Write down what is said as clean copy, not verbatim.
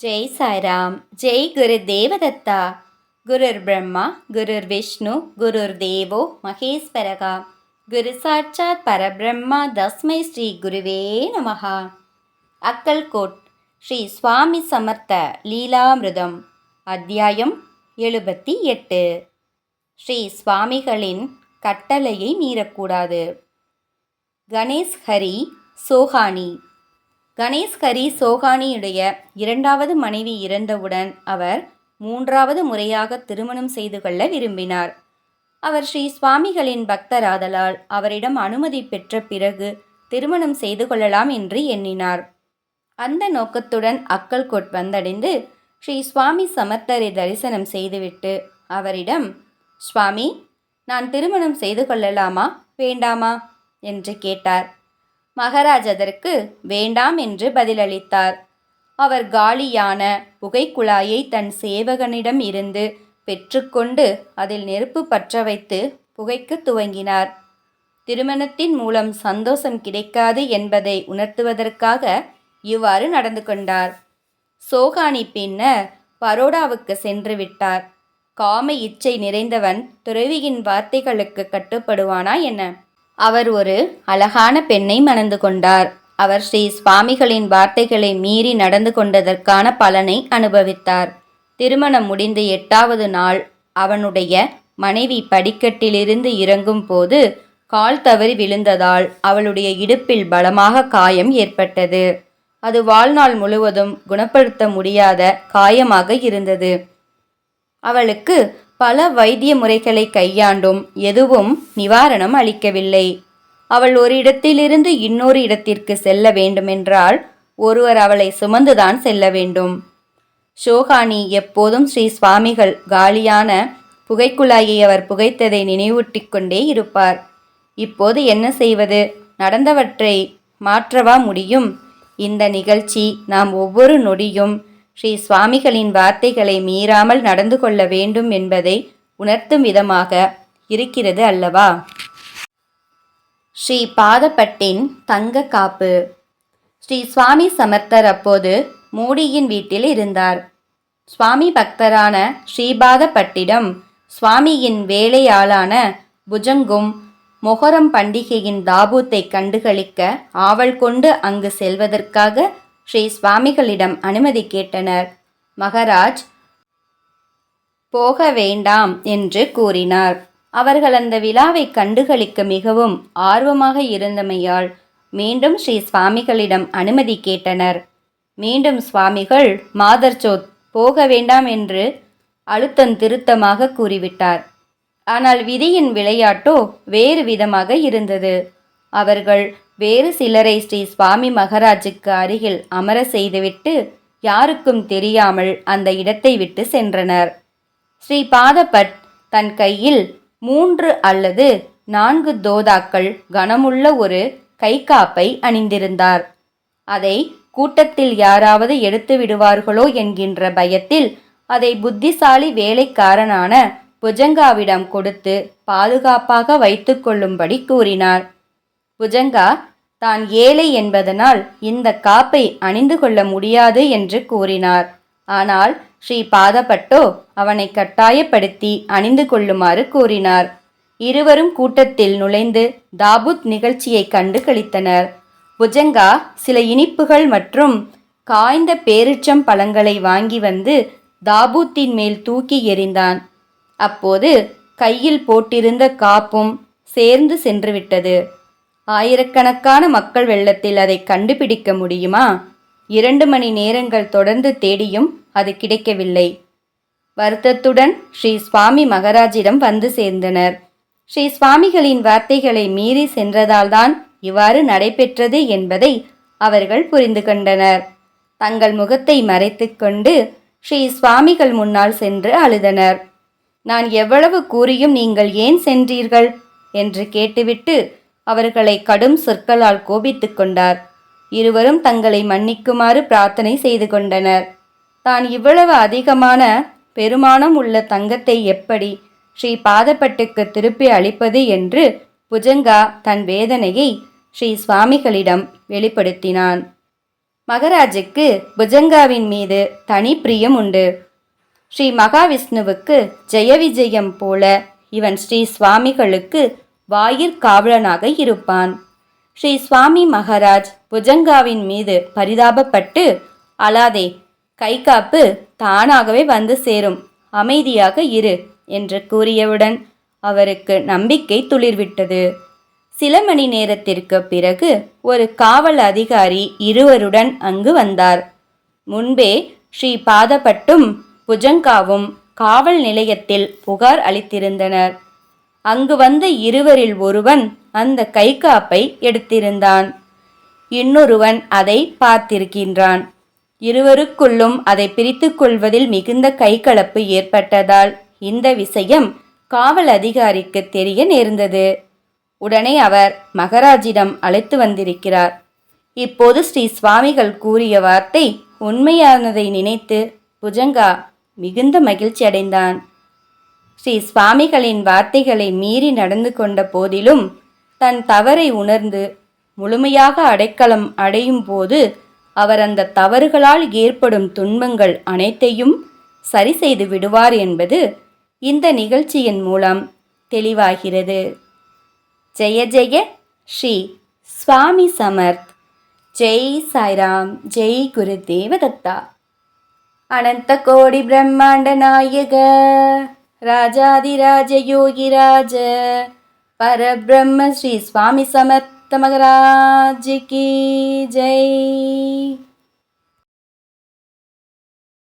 ஜெய் சாய்ராம். ஜெய் குரு தேவதத்தா. குருர் பிரம்மா குருர் விஷ்ணு குருர் தேவோ மகேஸ்வரகா. குரு சாட்சாத் பரபிரம்மா தஸ்மை ஸ்ரீ குருவே நமஹா. அக்கல்கோட் ஸ்ரீ சுவாமி சமர்த்த லீலாமிருதம் அத்தியாயம் 78. ஸ்ரீ சுவாமிகளின் கட்டளையை மீறக்கூடாது. கணேஷ் ஹரி சோஹானி. கணேஷ் ஹரி சோஹானியுடைய இரண்டாவது மனைவி இறந்தவுடன் அவர் மூன்றாவது முறையாக திருமணம் செய்து கொள்ள விரும்பினார். அவர் ஸ்ரீ சுவாமிகளின் பக்தராதலால் அவரிடம் அனுமதி பெற்ற பிறகு திருமணம் செய்து கொள்ளலாம் என்று எண்ணினார். அந்த நோக்கத்துடன் அக்கல்கோட் வந்தடைந்து ஸ்ரீ சுவாமி சமர்த்தரை தரிசனம் செய்துவிட்டு அவரிடம், சுவாமி, நான் திருமணம் செய்து கொள்ளலாமா வேண்டாமா என்று கேட்டார். மகாராஜ் அதற்கு வேண்டாம் என்று பதிலளித்தார். அவர் காலியான புகைக்குழாயை தன் சேவகனிடம் இருந்து பெற்றுக்கொண்டு அதில் நெருப்பு பற்ற வைத்து புகைக்க துவங்கினார். திருமணத்தின் மூலம் சந்தோஷம் கிடைக்காது என்பதை உணர்த்துவதற்காக இவ்வாறு நடந்து கொண்டார். சோஹானி பின்னர் பரோடாவுக்கு சென்று விட்டார். காம இச்சை நிறைந்தவன் துறவியின் வார்த்தைகளுக்கு கட்டுப்படுவானா என்ன? அவர் ஒரு அழகான பெண்ணை மணந்து கொண்டார். அவர் ஸ்ரீ சுவாமிகளின் வார்த்தைகளை மீறி நடந்து கொண்டதற்கான பலனை அனுபவித்தார். திருமணம் முடிந்து 8வது நாள் அவனுடைய மனைவி படிக்கட்டிலிருந்து இறங்கும் போது கால் தவறி விழுந்ததால் அவளுடைய இடுப்பில் பலமாக காயம் ஏற்பட்டது. அது வாழ்நாள் முழுவதும் குணப்படுத்த முடியாத காயமாக இருந்தது. அவளுக்கு பல வைத்திய முறைகளை கையாண்டும் எதுவும் நிவாரணம் அளிக்கவில்லை. அவள் ஒரு இடத்திலிருந்து இன்னொரு இடத்திற்கு செல்ல வேண்டுமென்றால் ஒருவர் அவளை சுமந்துதான் செல்ல வேண்டும். சோஹானி எப்போதும் ஸ்ரீ சுவாமிகள் காலியான புகைக்குழாயை அவர் புகைத்ததை நினைவூட்டி கொண்டே இருப்பார். இப்போது என்ன செய்வது? நடந்தவற்றை மாற்றவா முடியும்? இந்த நிகழ்ச்சி நாம் ஒவ்வொரு நொடியும் ஸ்ரீ சுவாமிகளின் வார்த்தைகளை மீறாமல் நடந்து கொள்ள வேண்டும் என்பதை உணர்த்தும் விதமாக இருக்கிறது அல்லவா? ஸ்ரீ பாதப்பட்டின் தங்க காப்பு. ஸ்ரீ சுவாமி சமர்த்தர் அப்போது மோடியின் வீட்டில் இருந்தார். சுவாமி பக்தரான ஸ்ரீபாதப்பட்டிடம் சுவாமியின் வேலையாளான புஜங்கும் மொஹரம் பண்டிகையின் தாபூத்தை கண்டுகளிக்க ஆவல் கொண்டு அங்கு செல்வதற்காக ஸ்ரீ சுவாமிகளிடம் அனுமதி கேட்டனர். மகாராஜ் போக வேண்டாம் என்று கூறினார். அவர்கள் அந்த விழாவை கண்டுகளிக்க மிகவும் ஆர்வமாக இருந்தமையால் மீண்டும் ஸ்ரீ சுவாமிகளிடம் அனுமதி கேட்டனர். மீண்டும் சுவாமிகள் மாதர்சோத் போக வேண்டாம் என்று அழுத்தம் திருத்தமாக கூறிவிட்டார். ஆனால் விதியின் விளையாட்டோ வேறு விதமாக இருந்தது. அவர்கள் வேறு சிலரை ஸ்ரீ சுவாமி மகாராஜுக்கு அருகில் அமர செய்துவிட்டு யாருக்கும் தெரியாமல் அந்த இடத்தை விட்டு சென்றனர். ஸ்ரீ பாதபட் தன் கையில் 3 அல்லது 4 தோதாக்கள் கனமுள்ள ஒரு கைக்காப்பை அணிந்திருந்தார். அதை கூட்டத்தில் யாராவது எடுத்து விடுவார்களோ என்கின்ற பயத்தில் அதை புத்திசாலி வேலைக்காரனான புஜங்காவிடம் கொடுத்து பாதுகாப்பாக வைத்து கொள்ளும்படி கூறினார். புஜங்கா தான் ஏழை என்பதனால் இந்த காப்பை அணிந்து கொள்ள முடியாது என்று கூறினார். ஆனால் ஸ்ரீ பாதபட்டோ அவனை கட்டாயப்படுத்தி அணிந்து கொள்ளுமாறு கூறினார். இருவரும் கூட்டத்தில் நுழைந்து தாபூத் நிகழ்ச்சியை கண்டு களித்தனர். புஜங்கா சில இனிப்புகள் மற்றும் காய்ந்த பேரிச்சம் பழங்களை வாங்கி வந்து தாபூத்தின் மேல் தூக்கி எறிந்தான். அப்போது கையில் போட்டிருந்த காப்பும் சேர்ந்து சென்றுவிட்டது. ஆயிரக்கணக்கான மக்கள் வெள்ளத்தில் அதை கண்டுபிடிக்க முடியுமா? 2 மணி நேரங்கள் தொடர்ந்து தேடியும் அது கிடைக்கவில்லை. வருத்தத்துடன் ஸ்ரீ சுவாமி மகாராஜிடம் வந்து சேர்ந்தனர். ஸ்ரீ சுவாமிகளின் வார்த்தைகளை மீறி சென்றதால்தான் இவ்வாறு நடைபெற்றது என்பதை அவர்கள் புரிந்து கொண்டனர். தங்கள் முகத்தை மறைத்து கொண்டு ஸ்ரீ சுவாமிகள் முன்னால் சென்று அழுதனர். நான் எவ்வளவு கூறியும் நீங்கள் ஏன் சென்றீர்கள் என்று கேட்டுவிட்டு அவர்களை கடும் சொற்களால் கோபித்து கொண்டார். இருவரும் தங்களை மன்னிக்குமாறு பிரார்த்தனை செய்து கொண்டனர். தான் இவ்வளவு அதிகமான பெருமானம் உள்ள தங்கத்தை எப்படி ஸ்ரீ பாதப்பட்டுக்கு திருப்பி அளிப்பது என்று புஜங்கா தன் வேதனையை ஸ்ரீ சுவாமிகளிடம் வெளிப்படுத்தினான். மகராஜுக்கு புஜங்காவின் மீது தனி பிரியம் உண்டு. ஸ்ரீ மகாவிஷ்ணுவுக்கு ஜெய விஜயம் போல இவன் ஸ்ரீ சுவாமிகளுக்கு வாயிற்காவலனாக இருப்பான். ஸ்ரீ சுவாமி மகாராஜ் புஜங்காவின் மீது பரிதாபப்பட்டு, அழாதே, கை காப்பு தானாகவே வந்து சேரும், அமைதியாக இரு என்று கூறியவுடன் அவருக்கு நம்பிக்கை துளிர்விட்டது. சில மணி நேரத்திற்கு பிறகு ஒரு காவல் அதிகாரி இருவருடன் அங்கு வந்தார். முன்பே ஸ்ரீ பாதப்பட்டும் புஜங்காவும் காவல் நிலையத்தில் புகார் அளித்திருந்தனர். அங்கு வந்த இருவரில் ஒருவன் அந்த கைகாப்பை எடுத்திருந்தான். இன்னொருவன் அதை பார்த்திருக்கின்றான். இருவருக்குள்ளும் அதை பிரித்து கொள்வதில் மிகுந்த கைகலப்பு ஏற்பட்டதால் இந்த விஷயம் காவல் அதிகாரிக்கு தெரிய நேர்ந்தது. உடனே அவர் மகராஜிடம் அழைத்து வந்திருக்கிறார். இப்போது ஸ்ரீ சுவாமிகள் கூறிய வார்த்தை உண்மையானதை நினைத்து புஜங்கா மிகுந்த மகிழ்ச்சி அடைந்தான். ஸ்ரீ சுவாமிகளின் வார்த்தைகளை மீறி நடந்து கொண்ட போதிலும் தன் தவறை உணர்ந்து முழுமையாக அடைக்கலம் அடையும் போது அவர் அந்த தவறுகளால் ஏற்படும் துன்பங்கள் அனைத்தையும் சரி செய்து விடுவார் என்பது இந்த நிகழ்ச்சியின் மூலம் தெளிவாகிறது. ஜெய ஜெய ஸ்ரீ சுவாமி சமர்த். ஜெய் சாய்ராம். ஜெய் குருதேவ தத்தா. அனந்த கோடி பிரம்மாண்ட நாயக ராஜாதிராஜ யோகிராஜ பரபிரம்ம ஸ்ரீ சுவாமி சமர்த்த மகராஜ் கி ஜெய்.